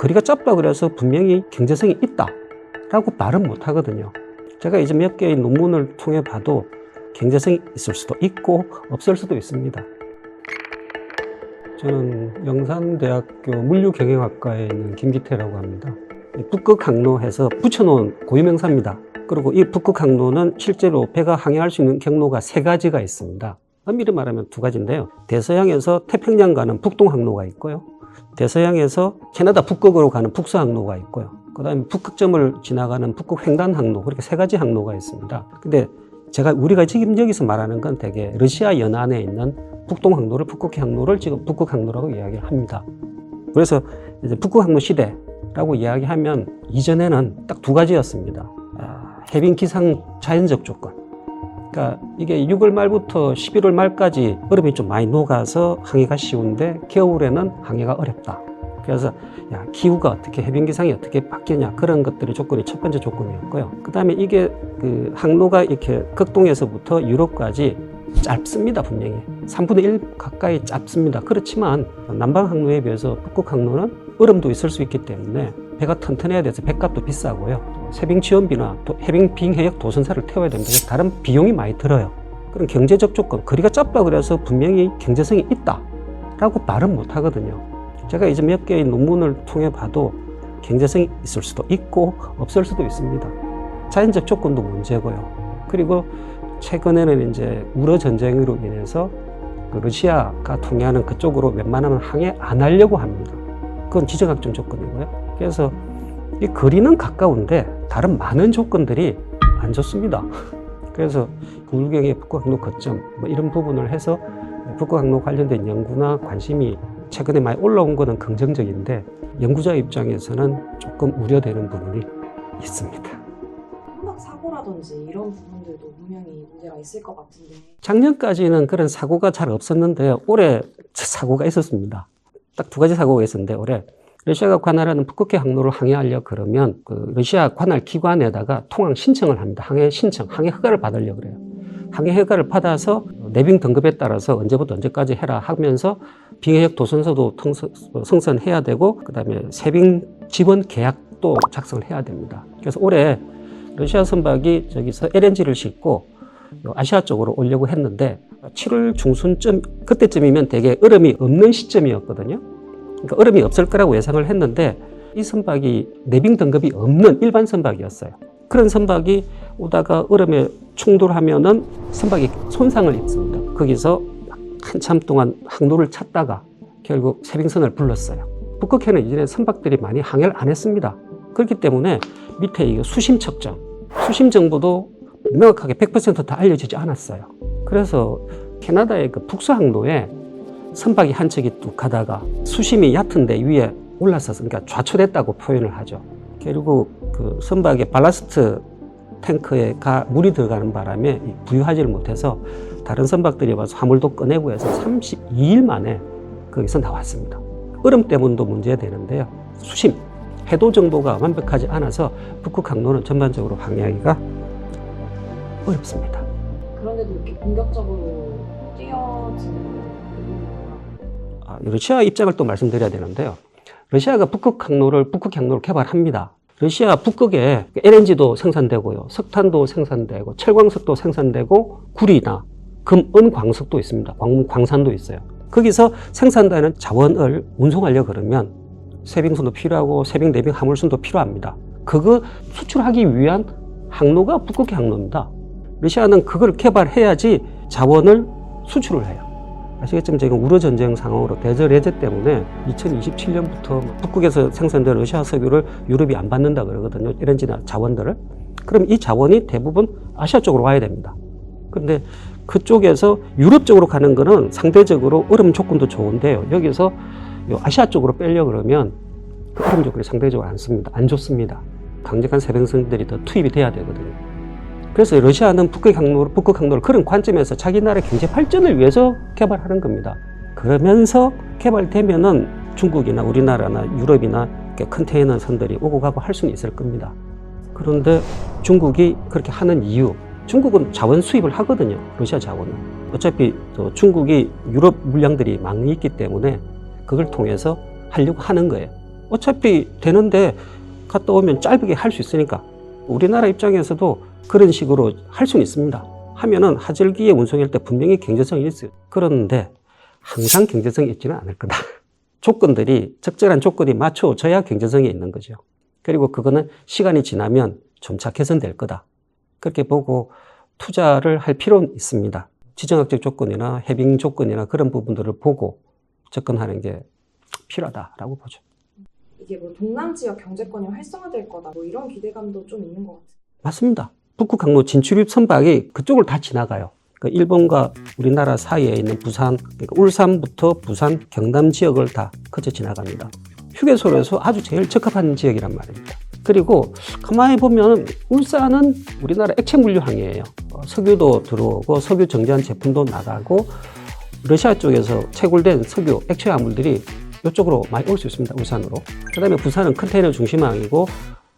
거리가 짧다 그래서 분명히 경제성이 있다 라고 말은 못 하거든요. 제가 이제 몇 개의 논문을 통해 봐도 경제성이 있을 수도 있고 없을 수도 있습니다. 저는 영산대학교 물류경영학과에 있는 김기태라고 합니다. 북극항로해서 붙여놓은 고유명사입니다. 그리고 이 북극항로는 실제로 배가 항해할 수 있는 경로가 3가지가 있습니다. 엄밀히 말하면 2가지인데요. 대서양에서 태평양 가는 북동항로가 있고요. 대서양에서 캐나다 북극으로 가는 북서항로가 있고요. 그 다음에 북극점을 지나가는 북극횡단항로, 그렇게 3가지 항로가 있습니다. 근데 우리가 지금 여기서 말하는 건 대개 러시아 연안에 있는 북동항로를, 북극항로를 지금 북극항로라고 이야기를 합니다. 그래서 이제 북극항로 시대라고 이야기하면 이전에는 딱 2가지였습니다. 해빙 기상 자연적 조건. 그러니까 이게 6월 말부터 11월 말까지 얼음이 좀 많이 녹아서 항해가 쉬운데 겨울에는 항해가 어렵다. 그래서 기후가 어떻게, 해빙 기상이 어떻게 바뀌냐, 그런 것들이 조건이 첫 번째 조건이었고요. 그 다음에 이게 항로가 이렇게 극동에서부터 유럽까지 짧습니다. 분명히 3분의 1 가까이 짧습니다. 그렇지만 남방 항로에 비해서 북극 항로는 얼음도 있을 수 있기 때문에 배가 튼튼해야 돼서 배값도 비싸고요. 해빙 지원비나 해빙 빙해역 도선사를 태워야 됩니다. 그래서 다른 비용이 많이 들어요. 그런 경제적 조건, 거리가 짧다 그래서 분명히 경제성이 있다 라고 말은 못 하거든요. 제가 이제 몇 개의 논문을 통해 봐도 경제성이 있을 수도 있고 없을 수도 있습니다. 자연적 조건도 문제고요. 그리고 최근에는 이제 우러 전쟁으로 인해서 러시아가 통해하는 그쪽으로 웬만하면 항해 안 하려고 합니다. 그건 지정학적 조건이고요. 그래서 이 거리는 가까운데 다른 많은 조건들이 안 좋습니다. 그래서 불경의 북극항로 거점 이런 부분을 해서 북극항로 관련된 연구나 관심이 최근에 많이 올라온 것은 긍정적인데 연구자 입장에서는 조금 우려되는 부분이 있습니다. 항박 사고라든지 이런 부분들도 분명히 문제가 있을 것 같은데 작년까지는 그런 사고가 잘 없었는데 올해 사고가 있었습니다. 딱 2가지 사고가 있었는데 올해 러시아가 관할하는 북극해 항로를 항해하려 그러면 러시아 관할 기관에다가 통항 신청을 합니다. 항해 신청, 항해 허가를 받으려고 그래요. 항해 허가를 받아서 내빙 등급에 따라서 언제부터 언제까지 해라 하면서 빙해역 도선서도 성선해야 되고 그다음에 세빙 지원 계약도 작성을 해야 됩니다. 그래서 올해 러시아 선박이 저기서 LNG를 싣고 아시아 쪽으로 오려고 했는데 7월 중순쯤 그때쯤이면 되게 얼음이 없는 시점이었거든요. 그러니까 얼음이 없을 거라고 예상을 했는데 이 선박이 내빙 등급이 없는 일반 선박이었어요. 그런 선박이 오다가 얼음에 충돌하면은 선박이 손상을 입습니다. 거기서 한참 동안 항로를 찾다가 결국 세빙선을 불렀어요. 북극해는 이전에 선박들이 많이 항해를 안 했습니다. 그렇기 때문에 밑에 이거 수심 측정, 수심 정보도 명확하게 100% 다 알려지지 않았어요. 그래서 캐나다의 그 북서 항로에 선박이 한 척이 뚝 가다가 수심이 얕은데 위에 올라서서 그러니까 좌초됐다고 표현을 하죠. 결국 그 선박의 발라스트 탱크에 물이 들어가는 바람에 부유하지를 못해서 다른 선박들이 와서 화물도 꺼내고 해서 32일 만에 거기서 나왔습니다. 얼음 때문도 문제되는데요. 수심, 해도 정보가 완벽하지 않아서 북극 항로는 전반적으로 항해하기가 어렵습니다. 그런데도 이렇게 본격적으로 뛰어지는 러시아 입장을 또 말씀드려야 되는데요. 러시아가 북극항로를 개발합니다. 러시아 북극에 LNG도 생산되고요. 석탄도 생산되고 철광석도 생산되고 구리나 금, 은 광석도 있습니다. 광산도 있어요. 거기서 생산되는 자원을 운송하려고 그러면 세빙선도 필요하고 세빙, 내빙 화물선도 필요합니다. 그거 수출하기 위한 항로가 북극해 항로입니다. 러시아는 그걸 개발해야지 자원을 수출을 해요. 아시겠지만 지금 우러 전쟁 상황으로 대절 해제 때문에 2027년부터 북극에서 생산된 러시아 석유를 유럽이 안 받는다 그러거든요. LNG나 자원들을. 그럼 이 자원이 대부분 아시아 쪽으로 와야 됩니다. 그런데 그쪽에서 유럽 쪽으로 가는 거는 상대적으로 얼음 조건도 좋은데요. 여기서 아시아 쪽으로 빼려고 그러면 그 얼음 조건이 상대적으로 안 좋습니다. 강력한 세빙선들이 더 투입이 돼야 되거든요. 그래서 러시아는 북극 항로를 그런 관점에서 자기 나라의 경제 발전을 위해서 개발하는 겁니다. 그러면서 개발되면은 중국이나 우리나라나 유럽이나 컨테이너 선들이 오고 가고 할 수는 있을 겁니다. 그런데 중국이 그렇게 하는 이유, 중국은 자원 수입을 하거든요. 러시아 자원은. 어차피 중국이 유럽 물량들이 많이 있기 때문에 그걸 통해서 하려고 하는 거예요. 어차피 되는데 갔다 오면 짧게 할 수 있으니까. 우리나라 입장에서도 그런 식으로 할 수는 있습니다. 하면은 하절기에 운송할 때 분명히 경제성이 있어요. 그런데 항상 경제성이 있지는 않을 거다. 조건들이, 적절한 조건이 맞춰져야 경제성이 있는 거죠. 그리고 그거는 시간이 지나면 점차 개선될 거다. 그렇게 보고 투자를 할 필요는 있습니다. 지정학적 조건이나 해빙 조건이나 그런 부분들을 보고 접근하는 게 필요하다라고 보죠. 이게 뭐 동남 지역 경제권이 활성화될 거다. 뭐 이런 기대감도 좀 있는 것 같아요. 맞습니다. 북극 항로 진출입 선박이 그쪽을 다 지나가요. 그러니까 일본과 우리나라 사이에 있는 부산, 그러니까 울산부터 부산, 경남 지역을 다 거쳐 지나갑니다. 휴게소로서 아주 제일 적합한 지역이란 말입니다. 그리고 가만히 보면 울산은 우리나라 액체 물류항이에요. 석유도 들어오고 석유 정제한 제품도 나가고 러시아 쪽에서 채굴된 석유, 액체 화물들이 이쪽으로 많이 올 수 있습니다. 울산으로. 그 다음에 부산은 컨테이너 중심항이고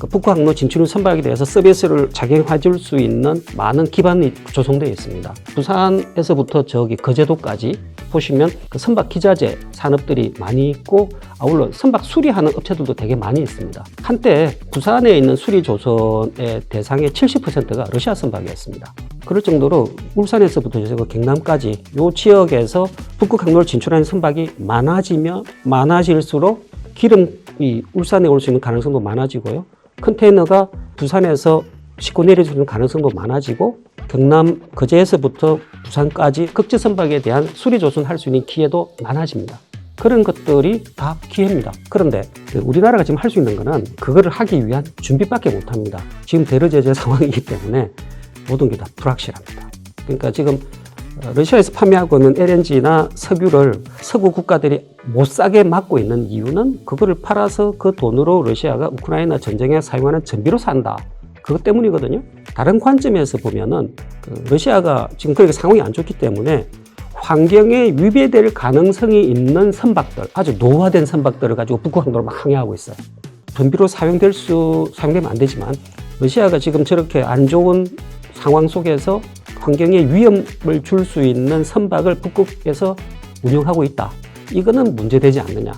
그 북극 항로 진출입 선박에 대해서 서비스를 작용해 줄 수 있는 많은 기반이 조성되어 있습니다. 부산에서부터 저기 거제도까지 보시면 그 선박 기자재 산업들이 많이 있고 아울러 선박 수리하는 업체들도 되게 많이 있습니다. 한때 부산에 있는 수리 조선의 대상의 70%가 러시아 선박이었습니다. 그럴 정도로 울산에서부터 저 경남까지 이 지역에서 북극 항로를 진출하는 선박이 많아지면 많아질수록 기름이 울산에 올 수 있는 가능성도 많아지고요. 컨테이너가 부산에서 싣고 내려주는 가능성도 많아지고 경남 거제에서부터 부산까지 극지 선박에 대한 수리 조선할 수 있는 기회도 많아집니다. 그런 것들이 다 기회입니다. 그런데 우리나라가 지금 할 수 있는 거는 그거를 하기 위한 준비밖에 못 합니다. 지금 대러제재 상황이기 때문에 모든 게 다 불확실합니다. 그러니까 지금 러시아에서 판매하고 있는 LNG나 석유를 서구 국가들이 못 사게 막고 있는 이유는 그거를 팔아서 그 돈으로 러시아가 우크라이나 전쟁에 사용하는 전비로 산다. 그것 때문이거든요. 다른 관점에서 보면은 러시아가 지금 그렇게 상황이 안 좋기 때문에 환경에 위배될 가능성이 있는 선박들, 아주 노화된 선박들을 가지고 북극 항로를 막 항해하고 있어요. 전비로 사용되면 안 되지만 러시아가 지금 저렇게 안 좋은 상황 속에서 환경에 위험을 줄 수 있는 선박을 북극에서 운영하고 있다. 이거는 문제되지 않느냐.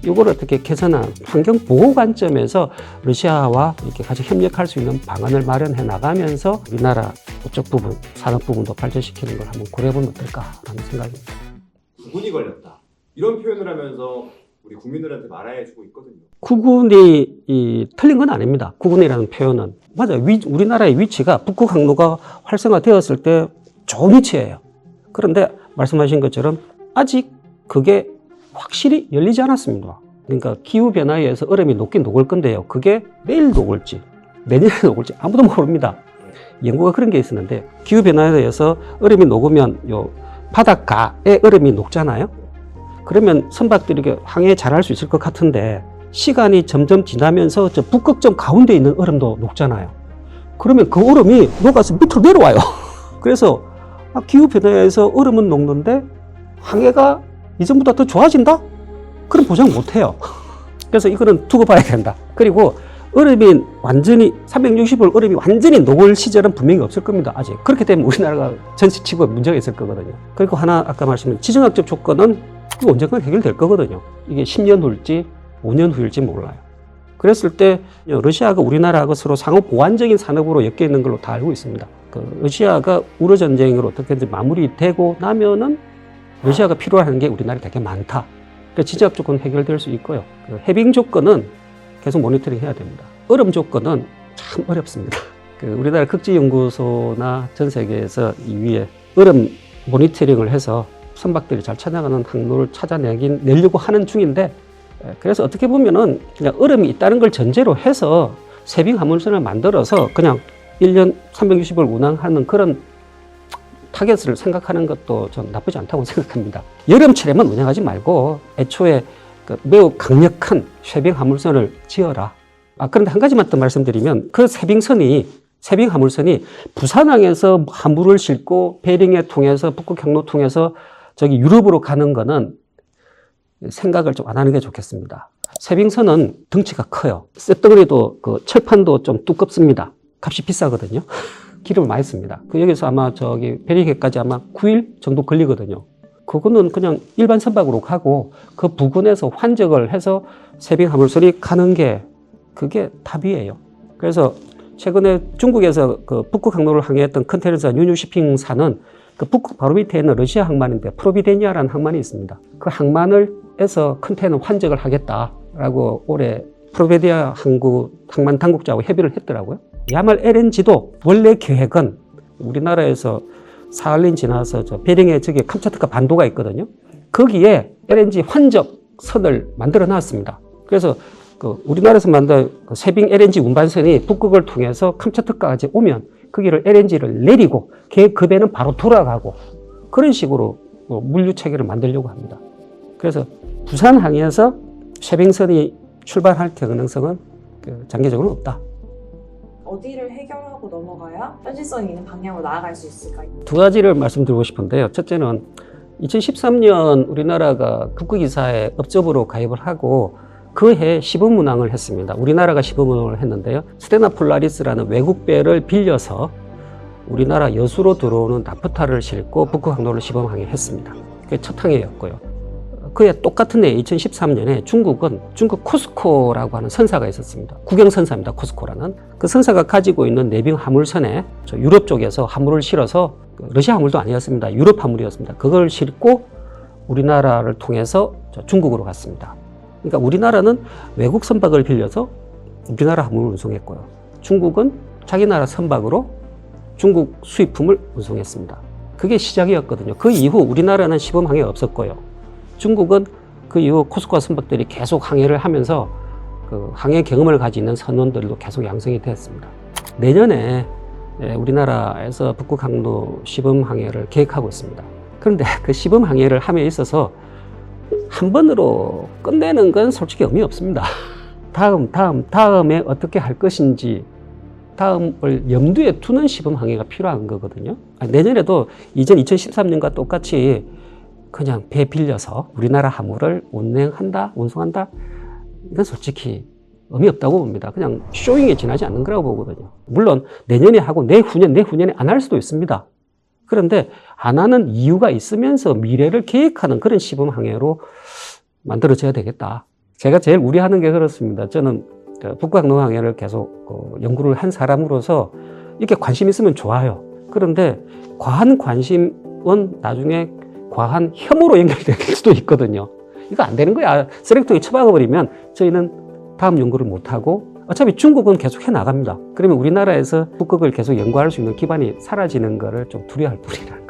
이걸 어떻게 개선한 환경 보호 관점에서 러시아와 이렇게 같이 협력할 수 있는 방안을 마련해 나가면서 우리나라 그쪽 부분, 산업 부분도 발전시키는 걸 한번 고려해보면 어떨까라는 생각입니다. 구군이 걸렸다. 이런 표현을 하면서 우리 국민들한테 말해주고 있거든요. 구군이 틀린 건 아닙니다. 구군이라는 표현은. 맞아요. 우리나라의 위치가 북극 항로가 활성화되었을 때 좋은 위치예요. 그런데 말씀하신 것처럼 아직 그게 확실히 열리지 않았습니다. 그러니까 기후변화에 의해서 얼음이 녹긴 녹을 건데요. 그게 내일 녹을지 내년에 녹을지 아무도 모릅니다. 연구가 그런 게 있었는데 기후변화에 의해서 얼음이 녹으면 요 바닷가에 얼음이 녹잖아요. 그러면 선박들이 항해 잘할 수 있을 것 같은데 시간이 점점 지나면서 저 북극점 가운데 있는 얼음도 녹잖아요. 그러면 그 얼음이 녹아서 밑으로 내려와요. 그래서 기후변화에서 얼음은 녹는데 항해가 이전보다 더 좋아진다? 그럼 보장 못해요. 그래서 이거는 두고 봐야 된다. 그리고 얼음이 완전히 360일 얼음이 완전히 녹을 시절은 분명히 없을 겁니다. 아직. 그렇게 되면 우리나라가 전시치고 문제가 있을 거거든요. 그리고 하나 아까 말씀드린 지정학적 조건은 이거 언젠가 해결될 거거든요. 이게 10년 후일지 5년 후일지 몰라요. 그랬을 때 러시아가 우리나라하고 서로 상호 보완적인 산업으로 엮여 있는 걸로 다 알고 있습니다. 러시아가 우러 전쟁으로 어떻게든 마무리되고 나면은 러시아가 필요로 게 우리나라에 되게 많다. 그러니까 지정학 조건 해결될 수 있고요. 해빙 조건은 계속 모니터링 해야 됩니다. 얼음 조건은 참 어렵습니다. 우리나라 극지연구소나 전 세계에서 이 위에 얼음 모니터링을 해서 선박들이 잘 찾아가는 항로를 내려고 하는 중인데, 그래서 어떻게 보면은 그냥 얼음이 있다는 걸 전제로 해서 세빙 화물선을 만들어서 그냥 1년 360일 운항하는 그런 타겟을 생각하는 것도 전 나쁘지 않다고 생각합니다. 여름철에만 운영하지 말고 애초에 매우 강력한 쇄빙 화물선을 지어라. 그런데 한 가지만 더 말씀드리면 그 세빙 화물선이 부산항에서 화물을 싣고 베링에 통해서 북극 항로 통해서 저기 유럽으로 가는 거는 생각을 좀 안 하는 게 좋겠습니다. 세빙선은 덩치가 커요. 쇳덩어리도 철판도 좀 두껍습니다. 값이 비싸거든요. 기름을 많이 씁니다. 여기서 아마 저기 베링해까지 아마 9일 정도 걸리거든요. 그거는 그냥 일반 선박으로 가고 그 부근에서 환적을 해서 세빙 화물선이 가는 게 그게 답이에요. 그래서 최근에 중국에서 그 북극 항로를 항해했던 컨테이너사 뉴뉴시핑사는 그 북극 바로 밑에 있는 러시아 항만인데 프로비데니아라는 항만이 있습니다. 그 항만에서 컨테이너 환적을 하겠다라고 올해 프로비데니아 항만 당국자하고 협의를 했더라고요. 야말 LNG도 원래 계획은 우리나라에서 사할린 지나서 저 베링에 저기 캄차트카 반도가 있거든요. 거기에 LNG 환적선을 만들어 놨습니다. 그래서 그 우리나라에서 만든 그 세빙 LNG 운반선이 북극을 통해서 캄차트카까지 오면 거기를 LNG를 내리고 그 배는 바로 돌아가고 그런 식으로 물류 체계를 만들려고 합니다. 그래서 부산항에서 세빙선이 출발할 가능성은 장기적으로는 없다. 어디를 해결하고 넘어가야 현실성 있는 방향으로 나아갈 수 있을까요? 두 가지를 말씀드리고 싶은데요. 첫째는 2013년 우리나라가 국극이사에 업적으로 가입을 하고 그 해 시범운항을 했습니다. 우리나라가 시범운항을 했는데요. 스테나 폴라리스라는 외국 배를 빌려서 우리나라 여수로 들어오는 나프타를 싣고 북극 항로를 시범 항해했습니다. 그게 첫 항해였고요. 그해 똑같은 해 2013년에 중국 코스코라고 하는 선사가 있었습니다. 국영선사입니다. 코스코라는. 그 선사가 가지고 있는 내빙 화물선에 저 유럽 쪽에서 화물을 실어서 러시아 화물도 아니었습니다. 유럽 화물이었습니다. 그걸 싣고 우리나라를 통해서 저 중국으로 갔습니다. 그러니까 우리나라는 외국 선박을 빌려서 우리나라 화물을 운송했고요. 중국은 자기 나라 선박으로 중국 수입품을 운송했습니다. 그게 시작이었거든요. 그 이후 우리나라는 시범 항해가 없었고요. 중국은 그 이후 코스코와 선박들이 계속 항해를 하면서 그 항해 경험을 가지고 있는 선원들도 계속 양성이 되었습니다. 내년에 우리나라에서 북극 항로 시범 항해를 계획하고 있습니다. 그런데 그 시범 항해를 함에 있어서 한 번으로 끝내는 건 솔직히 의미 없습니다. 다음에 어떻게 할 것인지 다음을 염두에 두는 시범 항해가 필요한 거거든요. 내년에도 이전 2013년과 똑같이 그냥 배 빌려서 우리나라 화물을 운송한다? 이건 솔직히 의미 없다고 봅니다. 그냥 쇼잉에 지나지 않는 거라고 보거든요. 물론 내년에 하고 내후년에 안 할 수도 있습니다. 그런데 안 하는 이유가 있으면서 미래를 계획하는 그런 시범 항해로 만들어져야 되겠다. 제가 제일 우려하는 게 그렇습니다. 저는 북극 항로 항해를 계속 연구를 한 사람으로서 이렇게 관심 있으면 좋아요. 그런데 과한 관심은 나중에 과한 혐오로 연결될 수도 있거든요. 이거 안 되는 거야. 쓰레기통에 처박아버리면 저희는 다음 연구를 못하고 어차피 중국은 계속 해나갑니다. 그러면 우리나라에서 북극을 계속 연구할 수 있는 기반이 사라지는 거를 좀 두려워할 뿐이라.